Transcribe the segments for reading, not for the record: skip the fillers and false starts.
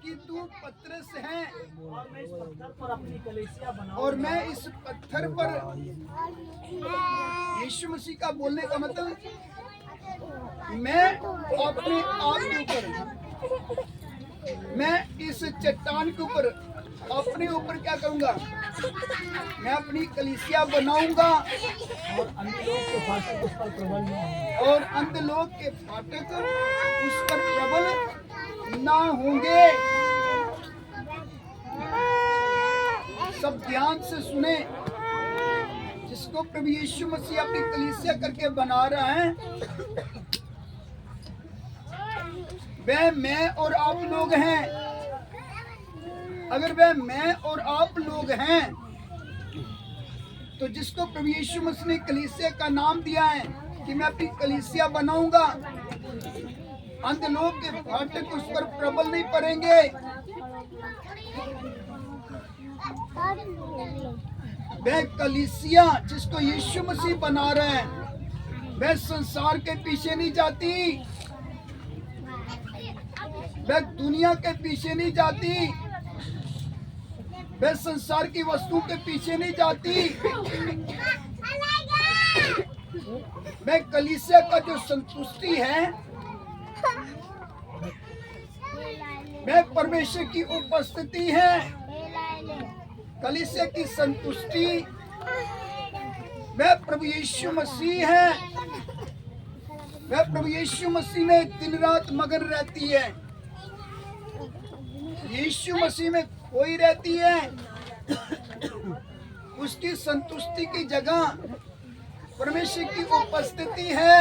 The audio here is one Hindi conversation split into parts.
कि तू पतरस है और मैं इस पत्थर पर अपनी कलीसिया बनाऊंगा। और मैं इस पत्थर पर, यीशु मसीह का बोलने का मतलब, मैं अपने आप के ऊपर, मैं इस चट्टान के ऊपर अपने ऊपर क्या करूंगा, मैं अपनी कलीसिया बनाऊंगा और अंधलोक के फाटक उस पर प्रबल न होंगे। और अंधलोक के फाटक उस पर प्रबल ना होंगे। सब ध्यान से सुने, जिसको प्रभु यीशु मसीह अपनी कलीसिया करके बना रहा है, वह मैं और आप लोग हैं। अगर वह मैं और आप लोग हैं, तो जिसको प्रभु यीशु मसीह ने कलीसिया का नाम दिया है कि मैं अपनी कलीसिया बनाऊंगा, अंधलोक के फाटक उस पर प्रबल नहीं पड़ेंगे। वह कलीसिया जिसको यीशु मसीह बना रहे हैं, वह संसार के पीछे नहीं जाती, वह दुनिया के पीछे नहीं जाती, वह संसार की वस्तु के पीछे नहीं जाती। वह कलीसिया का जो संतुष्टि है, वह परमेश्वर की उपस्थिति है। कलीसिया की संतुष्टि वह प्रभु यीशु मसीह है। वह प्रभु यीशु मसीह में दिन रात मगन रहती है, यीशु मसीह में खोई रहती है। उसकी संतुष्टि की जगह परमेश्वर की उपस्थिति है।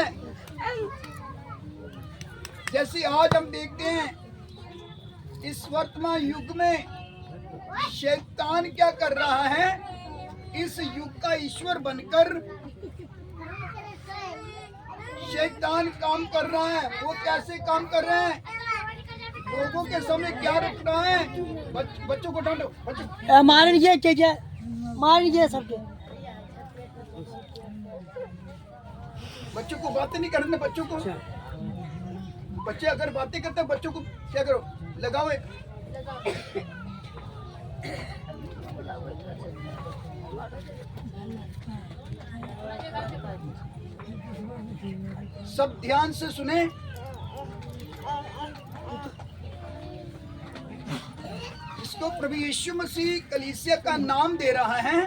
जैसे आज हम देखते हैं, इस वर्तमान युग में शैतान क्या कर रहा है, इस युग का ईश्वर बनकर शैतान काम कर रहा है। वो कैसे काम कर रहा है, लोगों के सामने क्या रख रहा है, बच्चों को डांटो, बच्चों मार लीजिए, मार लीजिए सबके। बच्चों को बातें नहीं करने, बच्चों को, बच्चे अगर बातें करते हैं, बच्चों को क्या करो, लगाओ एक। सब ध्यान से सुने, इसको प्रभु यीशु मसीह कलीसिया का नाम दे रहा है।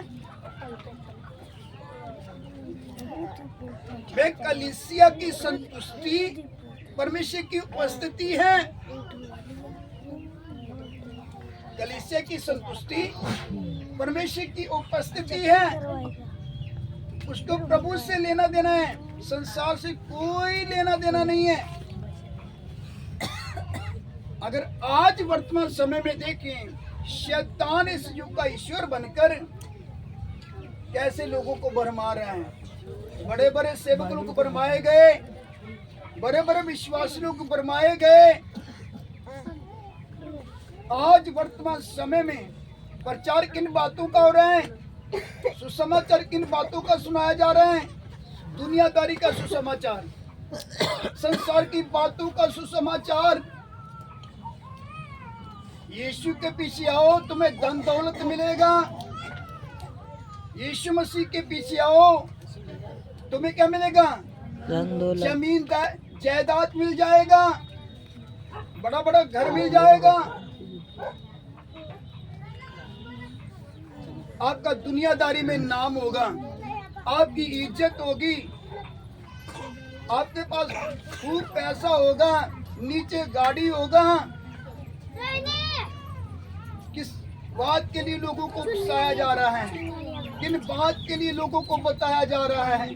वे कलीसिया की संतुष्टि परमेश्वर की उपस्थिति है। कलीसिया की संतुष्टि परमेश्वर की उपस्थिति है। उसको प्रभु से लेना देना है, संसार से कोई लेना देना नहीं है। अगर आज वर्तमान समय में देखें, शैतान इस युग का ईश्वर बनकर कैसे लोगों को भरमा रहा है। बड़े बड़े सेवकों को भरमाए गए, बड़े बड़े विश्वासियों को भरमाए गए। आज वर्तमान समय में प्रचार किन बातों का हो रहा है, सुसमाचार किन बातों का सुनाया जा रहा है, दुनियादारी का सुसमाचार, संसार की बातों का सुसमाचार। यीशु के पीछे आओ, तुम्हें धन दौलत मिलेगा। यीशु मसीह के पीछे आओ, तुम्हें क्या मिलेगा, जमीन जायदाद मिल जाएगा, बड़ा बड़ा घर मिल जाएगा। आपका दुनियादारी में नाम होगा, आपकी इज्जत होगी, आपके पास खूब पैसा होगा, नीचे गाड़ी होगा। किस बात के लिए लोगों को उकसाया जा रहा है, किन बात के लिए लोगों को बताया जा रहा है,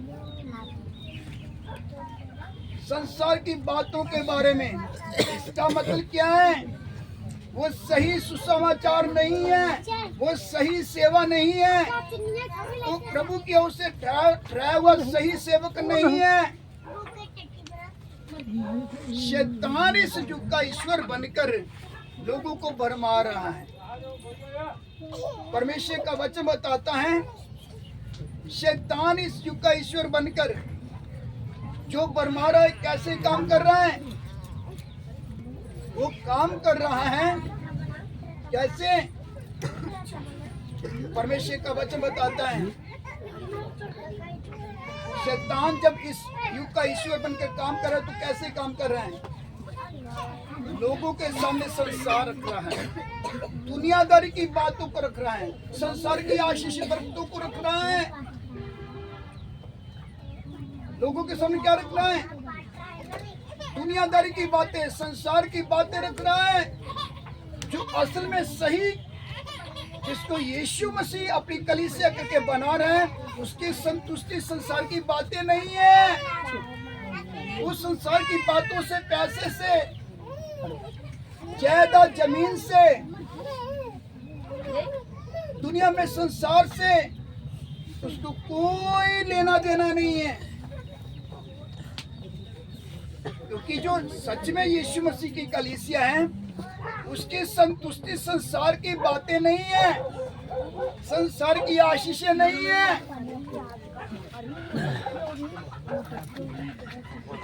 संसार की बातों के बारे में। इसका मतलब क्या है, वो सही सुसमाचार नहीं है, वो सही सेवा नहीं है, वो प्रभु की ओर से ठहरा हुआ सही सेवक नहीं है। शैतान इस युग का ईश्वर बनकर लोगों को भरमा रहा है। परमेश्वर का वचन बताता है, शैतान इस युग का ईश्वर बनकर जो भरमा रहा है, कैसे काम कर रहा है, वो काम कर रहा है कैसे? परमेश्वर का वचन बताता है, शैतान जब इस युग का ईश्वर बनकर काम कर रहा है तो कैसे काम कर रहा है? लोगों के सामने संसार रख रहा है, दुनियादारी की बातों को रख रहा है, संसार की आशीष बरकतों को रख रहा है। लोगों के सामने क्या रख रहा है? दुनियादारी की बातें, संसार की बातें रख रहा है, जो असल में सही, जिसको यीशु मसीह अपनी कलीसिया करके बना रहे हैं, उसकी संतुष्टि संसार की बातें नहीं है। उस संसार की बातों से, पैसे से, जायदाद, जमीन से, दुनिया में संसार से उसको कोई लेना देना नहीं है। क्योंकि जो सच में यीशु मसीह की कलीसिया है, उसकी संतुष्टि संसार की बातें नहीं है, संसार की आशीषें नहीं है।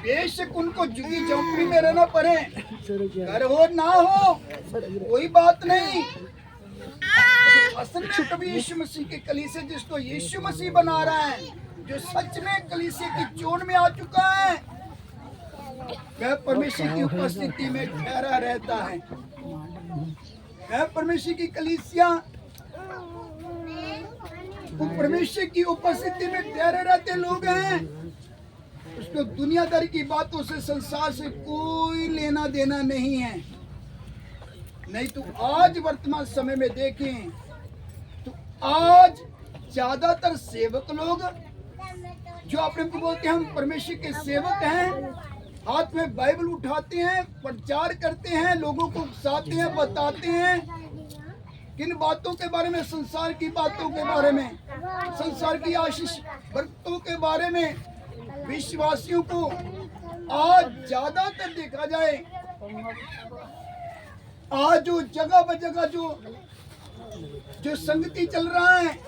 बेशक उनको झुग्गी झोंपड़ी में रहना पड़े, घर हो ना हो, कोई बात नहीं। असल में कभी यीशु मसीह की कलीसिया, जिसको यीशु मसीह बना रहा है, जो सच में कलीसिया की चोन में आ चुका है, वह परमेश्वर की उपस्थिति में ठहरा रहता है। वह परमेश्वर की कलीसिया वो परमेश्वर की उपस्थिति में ठहरे रहते लोग हैं। उसको दुनियादारी की बातों से, संसार से कोई लेना देना नहीं है। नहीं तो आज वर्तमान समय में देखें तो आज ज्यादातर सेवक लोग जो अपने को बोलते हैं हम परमेश्वर के सेवक हैं, हाथ में बाइबल उठाते हैं, प्रचार करते हैं, लोगों को उकसाते हैं, बताते हैं किन बातों के बारे में, संसार की बातों के बारे में, संसार की आशीष बरकतों के बारे में। विश्वासियों को आज ज्यादातर देखा जाए, आज जो जगह ब जगह जो संगति चल रहा है,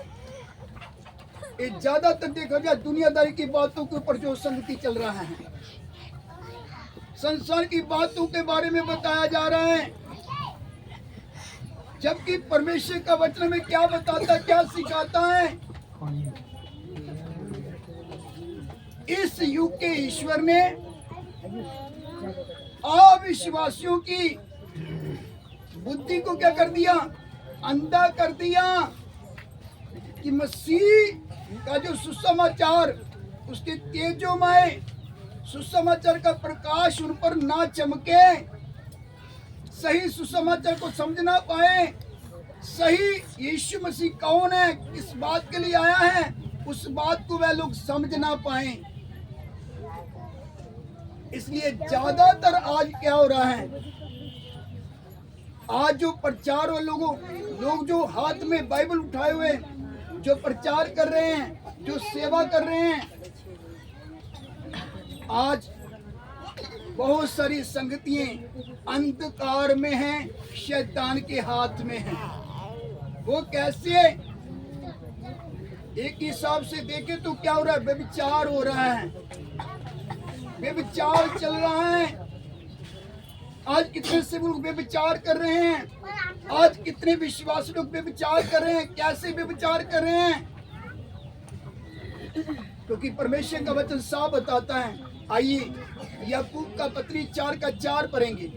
ये ज्यादातर देखा जाए दुनियादारी की बातों के ऊपर जो संगति चल रहा है, संसार की बातों के बारे में बताया जा रहा है। जबकि परमेश्वर का वचन में क्या बताता, क्या सिखाता है? इस युग के ईश्वर ने अविश्वासियों की बुद्धि को क्या कर दिया? अंधा कर दिया कि मसीह का जो सुसमाचार, उसके तेजोमय सुसमाचार का प्रकाश उन पर ना चमके, सही सुसमाचार को समझ ना पाए, सही यीशु मसीह कौन है, किस बात के लिए आया है, उस बात को वह लोग समझ ना पाए। इसलिए ज्यादातर आज क्या हो रहा है, आज जो प्रचार और लोग जो हाथ में बाइबल उठाए हुए जो प्रचार कर रहे हैं, जो सेवा कर रहे हैं, आज बहुत सारी संगतियां अंधकार में हैं, शैतान के हाथ में हैं। वो कैसे? एक हिसाब से देखें तो क्या हो रहा है? व्यभिचार हो रहा है, व्यभिचार चल रहा है। आज कितने से लोग व्यभिचार कर रहे हैं, आज कितने विश्वासी लोग व्यभिचार कर रहे हैं। कैसे व्यभिचार कर रहे हैं? क्योंकि परमेश्वर का वचन साफ बताता है। आइए याकूब का पत्री 4 का 4 पढ़ेंगे।